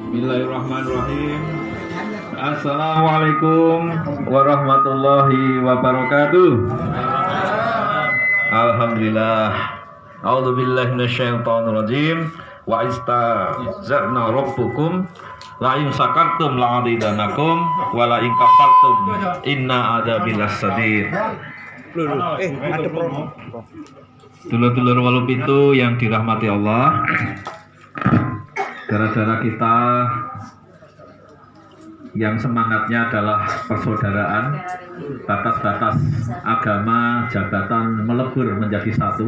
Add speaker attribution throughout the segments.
Speaker 1: Bismillahirrahmanirrahim. Assalamualaikum warahmatullahi wabarakatuh. Alhamdulillah. A'udzubillahi minasyaitonirrajim. Wa istazana rabbukum la in syakartum la'azidanakum wa la in kafartum inna adzabilas sadid.
Speaker 2: Ada promo.
Speaker 1: Dulur-dulur Walupitu yang dirahmati Allah, saudara-saudara kita yang semangatnya adalah persaudaraan, batas-batas agama, jabatan melebur menjadi satu.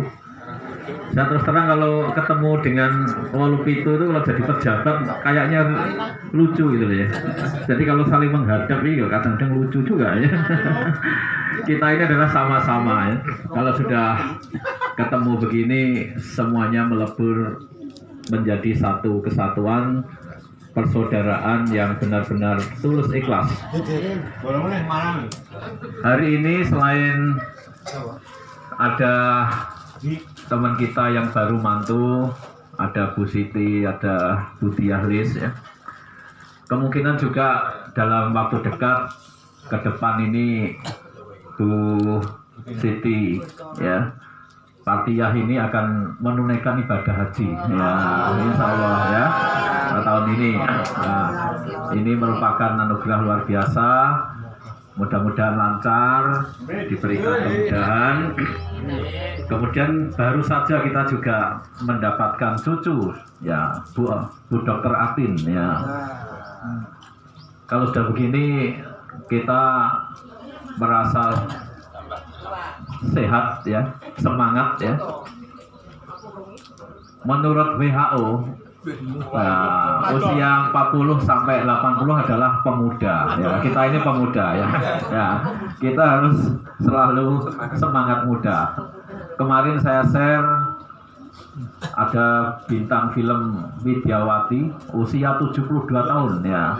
Speaker 1: Saya terus terang kalau ketemu dengan Walupitu itu kalau jadi pejabat kayaknya lucu gitu ya. Jadi kalau saling menghadap itu kadang-kadang lucu juga ya. Kita ini adalah sama-sama ya. Kalau sudah ketemu begini semuanya melebur menjadi satu kesatuan, persaudaraan yang benar-benar tulus ikhlas. Hari ini selain ada teman kita yang baru mantu, ada Bu Siti, ada Bu Diahlis ya. Kemungkinan juga dalam waktu dekat ke depan ini Bu Siti ya, Fatiyah ini akan menunaikan ibadah haji ya, insya Allah ya, tahun ini. Nah, ini merupakan anugerah luar biasa. Mudah-mudahan lancar, diberikan kemudahan. Kemudian baru saja kita juga mendapatkan cucu ya, Bu Dr. Atin ya. Kalau sudah begini kita merasa sehat ya, semangat ya. Menurut WHO nah, usia 40 sampai 80 adalah pemuda ya. Kita ini pemuda ya. Ya, kita harus selalu semangat muda. Kemarin saya share ada bintang film Widyawati usia 72 tahun ya.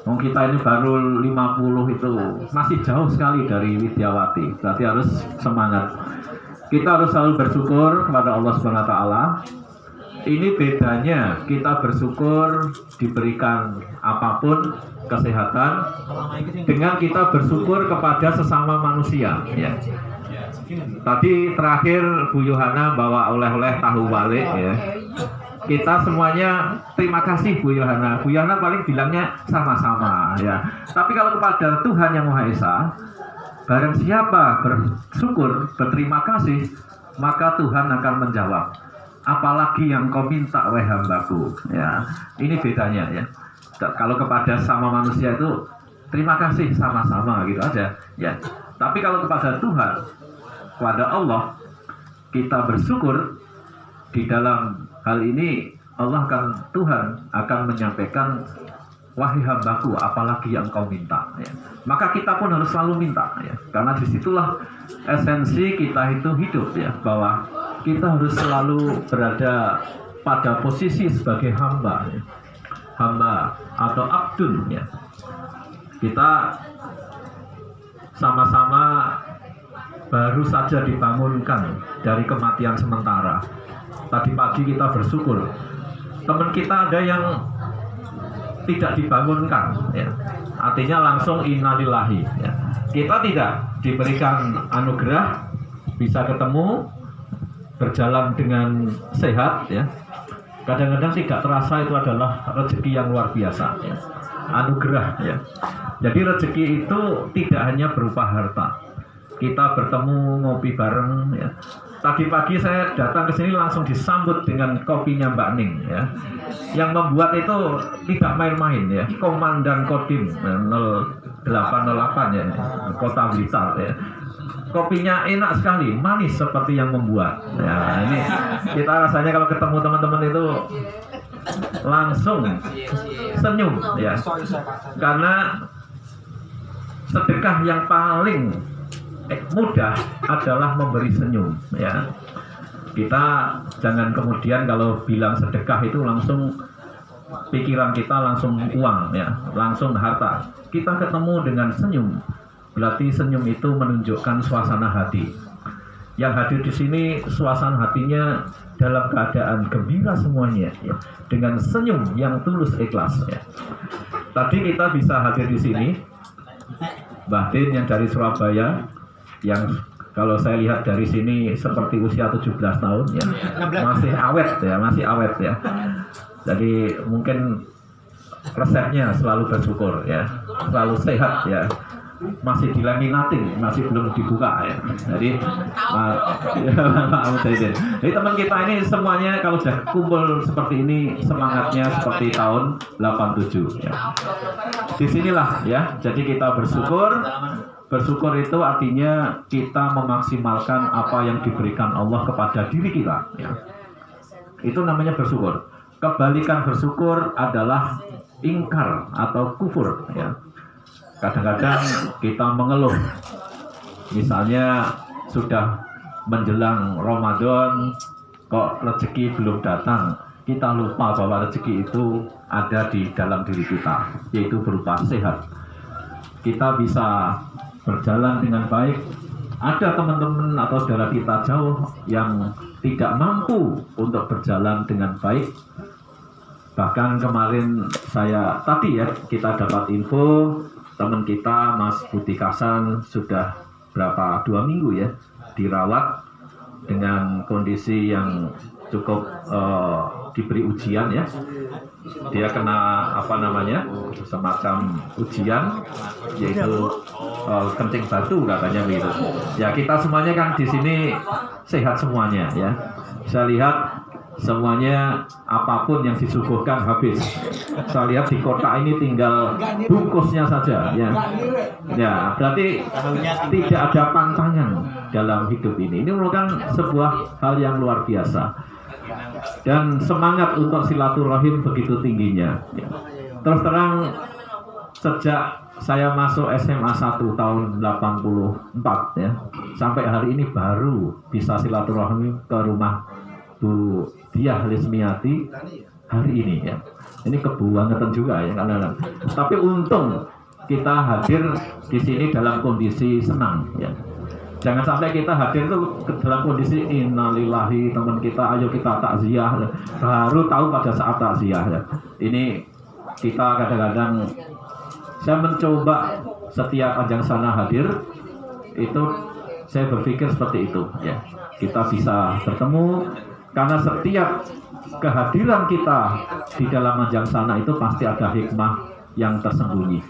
Speaker 1: Kita ini baru 50 itu masih jauh sekali dari Widyawati. Berarti harus semangat. Kita harus selalu bersyukur kepada Allah Subhanahu wa taala. Ini bedanya kita bersyukur diberikan apapun kesehatan dengan kita bersyukur kepada sesama manusia ya. Tadi terakhir Bu Yohana bawa oleh-oleh tahu balik ya. Kita semuanya terima kasih Bu Yohana. Bu Yohana paling bilangnya sama-sama ya. Tapi kalau kepada Tuhan Yang Maha Esa, barang siapa bersyukur, berterima kasih, maka Tuhan akan menjawab. Apalagi yang kau minta wahai hambaku ya. Ini bedanya ya. Kalau kepada sama manusia itu terima kasih sama-sama gitu aja ya. Tapi kalau kepada Tuhan, kepada Allah, kita bersyukur. Di dalam hal ini Tuhan akan menyampaikan wahai hambaku apalagi yang kau minta ya. Maka kita pun harus selalu minta ya. Karena disitulah esensi kita itu hidup ya, bahwa kita harus selalu berada pada posisi sebagai hamba ya. Hamba atau abdun ya. Kita sama-sama baru saja dibangunkan dari kematian sementara. Tadi pagi kita bersyukur teman kita ada yang tidak dibangunkan ya. artinya langsung innalillahi ya. Kita tidak diberikan anugerah bisa ketemu, berjalan dengan sehat ya. Kadang-kadang tidak terasa itu adalah rezeki yang luar biasa ya. Anugerah ya. Jadi rezeki itu tidak hanya berupa harta. Kita bertemu ngopi bareng ya. Tadi pagi saya datang ke sini langsung disambut dengan kopinya Mbak Ning ya. Yang membuat itu tidak main-main ya. Komandan Kodim 0808 ya, Kota Blitar ya. Kopinya enak sekali, manis seperti yang membuat. Ya, ini kita rasanya kalau ketemu teman-teman itu langsung senyum ya. Karena sedekah yang paling mudah adalah memberi senyum ya. Kita jangan kemudian kalau bilang sedekah itu langsung pikiran kita langsung uang ya, langsung harta. Kita ketemu dengan senyum, berarti senyum itu menunjukkan suasana hati. Yang hadir di sini suasana hatinya dalam keadaan gembira semuanya ya, dengan senyum yang tulus ikhlas ya. Tadi kita bisa hadir di sini, Mbah Din yang dari Surabaya, yang kalau saya lihat dari sini seperti usia 17 tahun ya, masih awet ya. Jadi mungkin resepnya selalu bersyukur ya, selalu sehat ya, masih dilaminating, masih belum dibuka ya. Jadi jadi teman kita ini semuanya kalau sudah kumpul seperti ini semangatnya seperti tahun 87 ya. Disinilah ya, jadi kita bersyukur. Bersyukur itu artinya kita memaksimalkan apa yang diberikan Allah kepada diri kita ya. Itu namanya bersyukur. Kebalikan bersyukur adalah ingkar atau kufur ya. Kadang-kadang kita mengeluh, misalnya sudah menjelang Ramadan kok rezeki belum datang, kita lupa bahwa rezeki itu ada di dalam diri kita, yaitu berupa sehat. Kita bisa berjalan dengan baik. Ada teman-teman atau saudara kita jauh yang tidak mampu untuk berjalan dengan baik. Bahkan kemarin tadi ya kita dapat info teman kita Mas Budi Kasan sudah 2 minggu ya dirawat dengan kondisi yang cukup diberi ujian ya. Dia kena semacam ujian, yaitu kencing batu katanya begitu. Ya kita semuanya kan di sini sehat semuanya ya. Saya lihat semuanya apapun yang disuguhkan habis. Saya lihat di kota ini tinggal bungkusnya saja ya. Ya berarti tidak ada pantangan dalam hidup ini. Ini merupakan sebuah hal yang luar biasa. Dan semangat untuk silaturahim begitu tingginya ya. Terus terang sejak saya masuk SMA 1 tahun 84 ya, sampai hari ini baru bisa silaturahmi ke rumah Bu Diah Lismiati hari ini ya. Ini kebangetan juga ya kadang-kadang. Tapi untung kita hadir di sini dalam kondisi senang ya. Jangan sampai kita hadir itu dalam kondisi innalillahi, teman kita ayo kita takziah, baru tahu pada saat takziah ya. Ini kita kadang-kadang, saya mencoba setiap ajang sana hadir itu saya berpikir seperti itu ya. Kita bisa bertemu karena setiap kehadiran kita di dalam ajang sana itu pasti ada hikmah yang tersembunyi.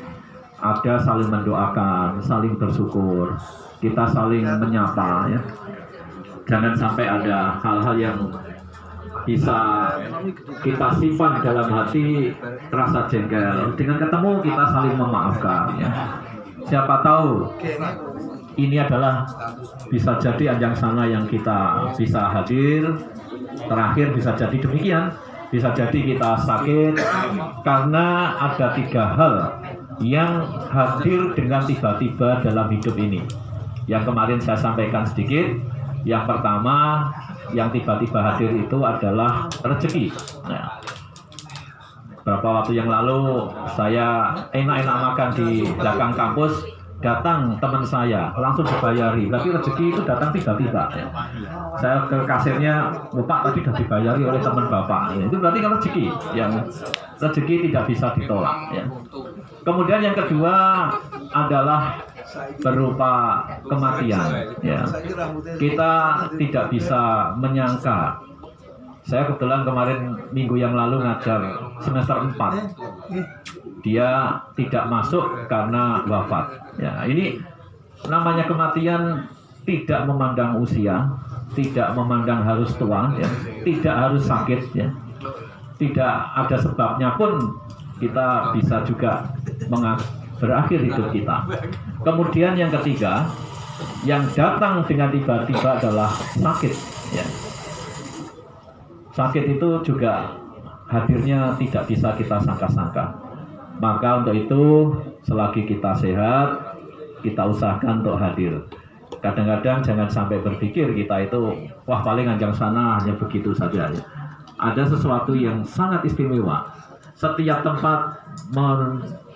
Speaker 1: Ada saling mendoakan, saling bersyukur, kita saling menyapa ya. Jangan sampai ada hal-hal yang bisa kita simpan dalam hati, rasa jengkel. Dengan ketemu kita saling memaafkan ya. Siapa tahu ini adalah bisa jadi ajang sana yang kita bisa hadir. Terakhir bisa jadi demikian, bisa jadi kita sakit karena ada 3 hal yang hadir dengan tiba-tiba dalam hidup ini. Yang kemarin saya sampaikan sedikit. Yang pertama yang tiba-tiba hadir itu adalah rezeki. Nah, beberapa waktu yang lalu saya enak-enak makan di belakang kampus, datang teman saya langsung dibayari. Berarti rezeki itu datang tiba-tiba ya. Saya ke kasirnya, Bapak tadi sudah dibayari oleh teman Bapak ya. Itu berarti kan rezeki yang rezeki tidak bisa ditolak ya. Kemudian yang kedua adalah berupa kematian. Ya. Kita tidak bisa menyangka. Saya kebetulan kemarin minggu yang lalu ngajar semester 4. Dia tidak masuk karena wafat. Ya, ini namanya kematian tidak memandang usia, tidak memandang harus tua, ya, tidak harus sakit, ya. Tidak ada sebabnya pun kita bisa juga berakhir hidup kita. Kemudian yang ketiga, yang datang dengan tiba-tiba adalah sakit. Ya. Sakit itu juga hadirnya tidak bisa kita sangka-sangka. Maka untuk itu, selagi kita sehat, kita usahakan untuk hadir. Kadang-kadang jangan sampai berpikir kita itu, wah paling anjang sana hanya begitu saja. Ada sesuatu yang sangat istimewa. Setiap tempat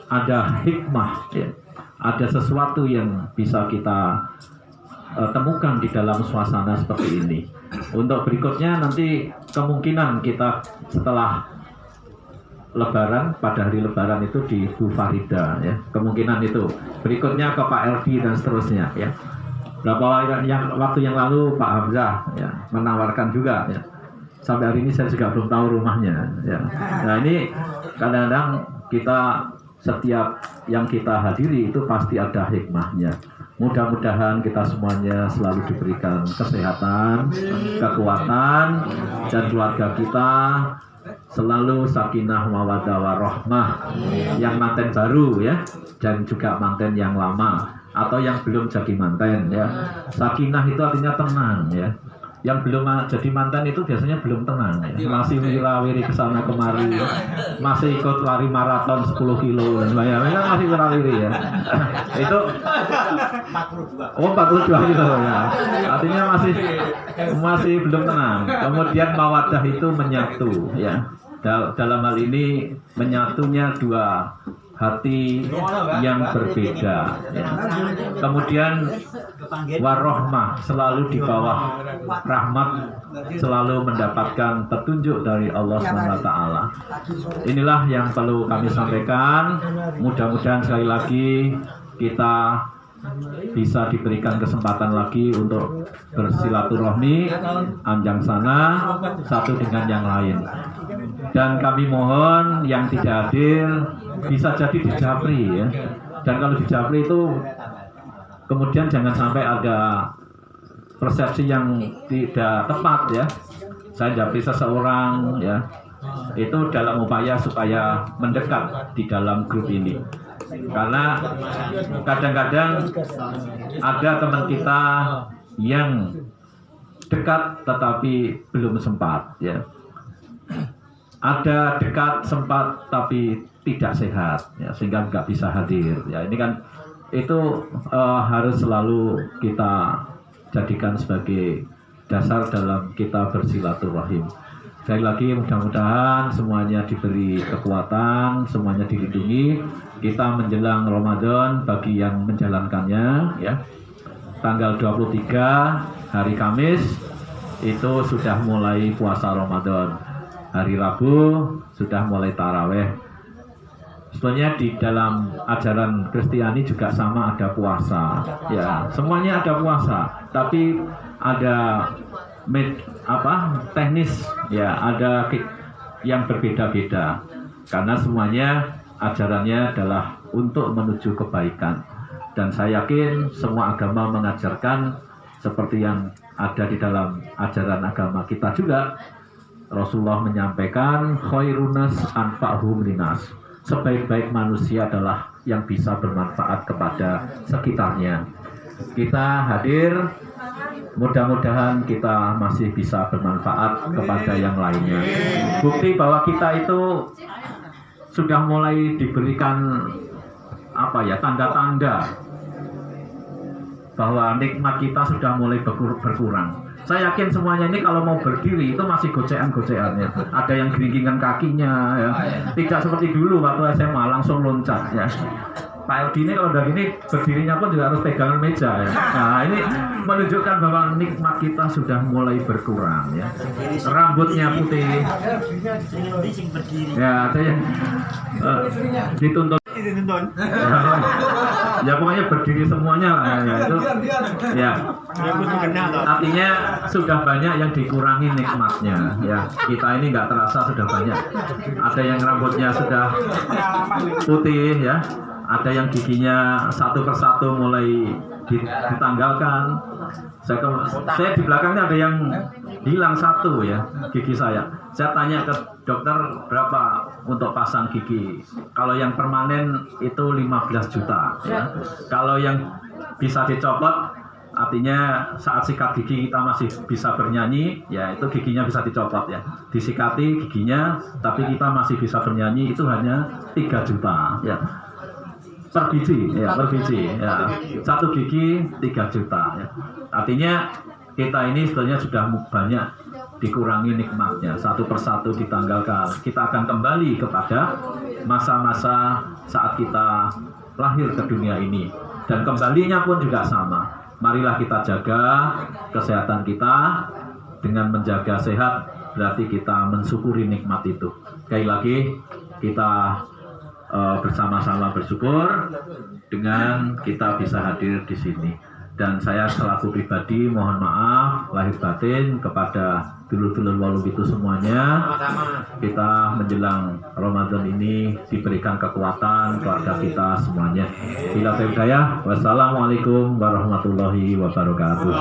Speaker 1: ada hikmah, ya. Ada sesuatu yang bisa kita temukan di dalam suasana seperti ini. Untuk berikutnya nanti kemungkinan kita setelah Lebaran, pada hari Lebaran itu di Bu Farida, ya. Kemungkinan itu. Berikutnya ke Pak Elvi dan seterusnya, ya. Waktu yang lalu Pak Hamzah, ya, menawarkan juga, ya. Sampai hari ini saya juga belum tahu rumahnya, ya. Nah ini kadang-kadang kita setiap yang kita hadiri itu pasti ada hikmahnya. Mudah-mudahan kita semuanya selalu diberikan kesehatan, kekuatan, dan keluarga kita selalu sakinah mawaddah warahmah, yang manten baru, ya, dan juga manten yang lama atau yang belum jadi manten, ya. Sakinah itu artinya tenang, ya. Yang belum jadi mantan itu biasanya belum tenang, ya. Masih wirawiri kesana kemari, ya. Masih ikut lari maraton 10 kilo dan banyak, masih wirawiri, ya. Itu 42 kilo, ya. Artinya masih belum tenang. Kemudian mawaddah itu menyatu, ya. Dalam hal ini menyatunya dua hati yang berbeda, ya. Kemudian warohmah, selalu di bawah rahmat, selalu mendapatkan petunjuk dari Allah SWT. Inilah yang perlu kami sampaikan. Mudah-mudahan sekali lagi kita bisa diberikan kesempatan lagi untuk bersilaturahmi anjang sana satu dengan yang lain. Dan kami mohon yang tidak hadir bisa jadi di Japri, ya. Dan kalau di Japri itu kemudian jangan sampai ada persepsi yang tidak tepat, ya. Saya Japri seseorang, ya. Itu dalam upaya supaya mendekat di dalam grup ini. Karena kadang-kadang ada teman kita yang dekat tetapi belum sempat, ya. Ada dekat sempat tapi tidak sehat, ya, sehingga nggak bisa hadir, ya. Ini kan itu harus selalu kita jadikan sebagai dasar dalam kita bersilaturahim. Sekali lagi mudah-mudahan semuanya diberi kekuatan, semuanya dilindungi. Kita menjelang Ramadan bagi yang menjalankannya, ya. Tanggal 23 hari Kamis itu sudah mulai puasa Ramadan. Hari Rabu sudah mulai taraweh. Sebenarnya di dalam ajaran Kristiani juga sama, ada puasa, ya. Semuanya ada puasa, tapi ada teknis, ya, ada yang berbeda-beda. Karena semuanya ajarannya adalah untuk menuju kebaikan. Dan saya yakin semua agama mengajarkan seperti yang ada di dalam ajaran agama kita juga. Rasulullah menyampaikan khairunas anfa'hum linas. Sebaik-baik manusia adalah yang bisa bermanfaat kepada sekitarnya. Kita hadir, mudah-mudahan kita masih bisa bermanfaat kepada yang lainnya. Bukti bahwa kita itu sudah mulai diberikan tanda-tanda bahwa nikmat kita sudah mulai berkurang. Saya yakin semuanya ini kalau mau berdiri itu masih gocean-goceannya. Ada yang geringgingan kakinya, ya. Tidak seperti dulu waktu SMA langsung loncat, ya. Pak Eldi ini kalau udah gini berdirinya pun juga harus pegangan meja, ya. Nah ini menunjukkan bahwa nikmat kita sudah mulai berkurang, ya. Rambutnya putih, ya. Saya dituntut.
Speaker 2: ditonton.
Speaker 1: Ya pokoknya berdiri semuanya lah ya, itu ya artinya sudah banyak yang dikurangi nikmatnya ya. Kita ini nggak terasa sudah banyak, ada yang rambutnya sudah putih ya, ada yang giginya satu persatu mulai ditanggalkan. Saya di belakangnya ada yang hilang satu ya gigi saya tanya ke dokter berapa untuk pasang gigi. Kalau yang permanen itu 15 juta ya. Kalau yang bisa dicopot artinya saat sikat gigi kita masih bisa bernyanyi ya, itu giginya bisa dicopot ya, disikati giginya tapi kita masih bisa bernyanyi, itu hanya 3 juta ya per biji ya, satu gigi 3 juta ya. Artinya kita ini sebenarnya sudah banyak dikurangi nikmatnya, satu persatu ditanggalkan. Kita akan kembali kepada masa-masa saat kita lahir ke dunia ini, dan kembalinya pun juga sama. Marilah kita jaga kesehatan kita. Dengan menjaga sehat berarti kita mensyukuri nikmat itu. Sekali lagi kita bersama-sama bersyukur dengan kita bisa hadir di sini. Dan saya selaku pribadi mohon maaf lahir batin kepada dulur-dulur Waluk itu semuanya. Kita menjelang Ramadan ini diberikan kekuatan keluarga kita semuanya. Bila saya, wassalamualaikum warahmatullahi wabarakatuh.